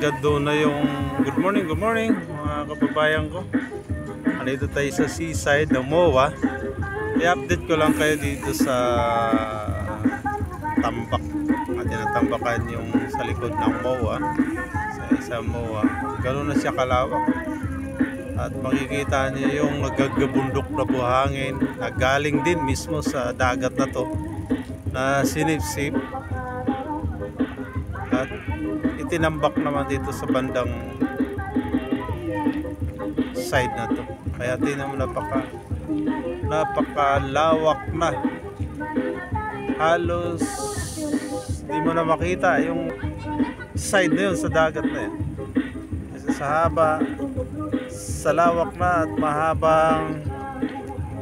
Gando na yung good morning mga kababayan ko. Andito tayo sa seaside ng MOA. I-update ko lang kayo dito sa tambak at tinatambakan yung sa likod ng MOA, sa isang MOA. Ganoon na siya kalawak at makikita niyo yung nagagabundok na buhangin na galing din mismo sa dagat na to na sinipsip at itinambak naman dito sa bandang side na to. Kaya tingnan mo, napakalawak na. Halos di mo na makita yung side na yun sa dagat na yun. Kasi sa haba, sa lawak na at mahabang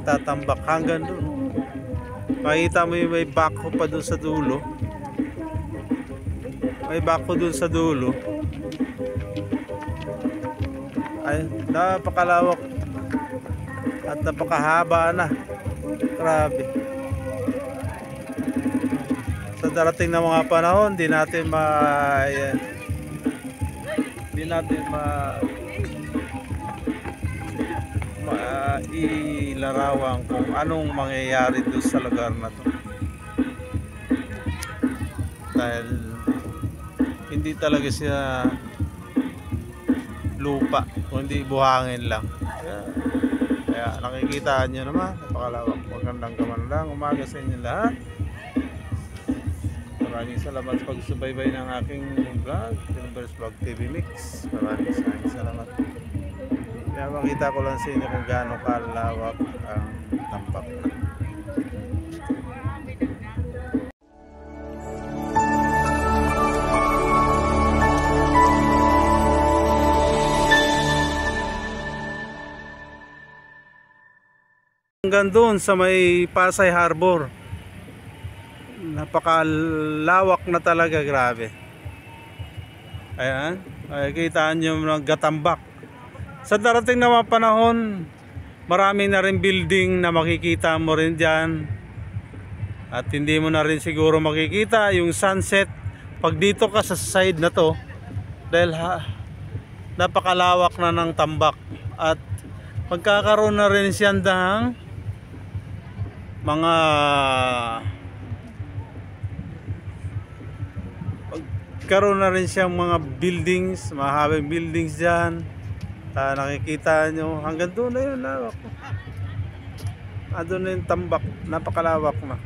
tatambak hanggang doon. Makita mo yung may backhoe pa doon sa dulo. May bako dun sa dulo. Ay, napakalawak at napakahaba na. Grabe. Sa darating na mga panahon, di natin ilarawan kung anong mangyayari doon sa lugar na to. Dahil hindi talaga siya lupa, kundi buhangin lang. Kaya nakikita nyo naman, napakalawak. Magandang lang, umaga sa inyo lahat. Maraming salamat sa pagsubaybay ng aking vlog, Universe Vlog TV Mix. Maraming salamat. Kaya makita ko lang sa inyo kung gaano kalawak ang tampak na. Hanggang doon sa may Pasay Harbor, napakalawak na talaga, grabe. Ayan, makikita nyo naggatambak. Sa darating na mga panahon, marami na rin building na makikita mo rin dyan. At hindi mo na rin siguro makikita yung sunset pag dito ka sa side na to, dahil napakalawak na ng tambak. At magkakaroon na rin siya ng mga magkaroon na rin siyang mga buildings, mahabang buildings dyan. Nakikita nyo hanggang doon na yun, lawak. Doon na yung tambak, napakalawak na.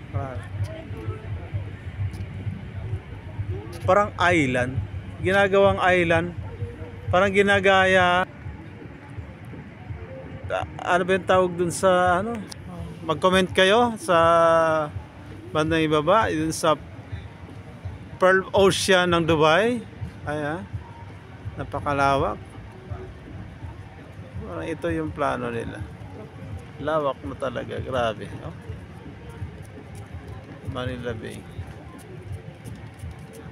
Parang island, ginagawang island, parang ginagaya, ano ba yung tawag dun sa ano? Mag-comment kayo sa bandang ibaba, yun sa Pearl Ocean ng Dubai. Ayan, napakalawak. Parang ito yung plano nila. Lawak na talaga, grabe, no? Manila Bay.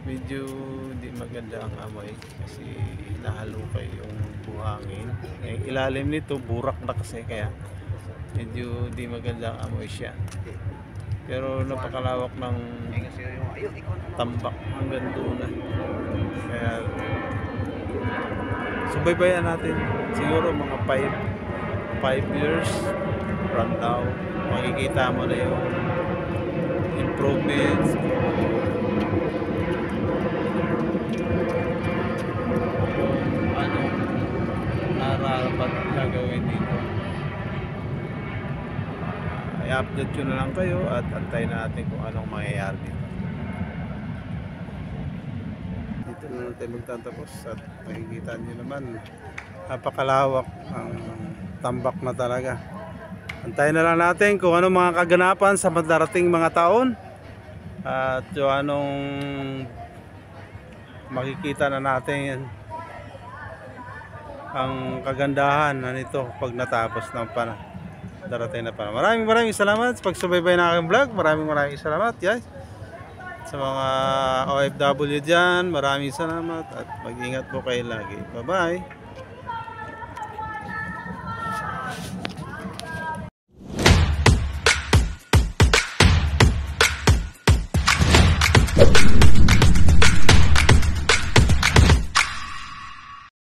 Medyo di maganda ang amoy kasi nahalukay yung buhangin. Ilalim nito burak na kasi, kaya medyo di maganda ang amoy siya. Pero napakalawak ng tambak hanggang doon na. Kaya subaybayan natin. Siguro mga 5 years from now, makikita mo na yung improvements, kung anong narapat gagawin dito. I-update ko na lang kayo at antayin natin kung anong mangyayari dito. Dito na natin magtatapos at makikita nyo naman, napakalawak ang tambak na talaga. Antayin na lang natin kung anong mga kaganapan sa madarating mga taon at yung anong makikita na natin ang kagandahan na nito pag natapos ng darating na panahon. Maraming salamat sa pagsubaybay ng aking vlog. Maraming salamat, guys. Sa mga OFW dyan, maraming salamat at mag-ingat po kayo lagi. Bye-bye!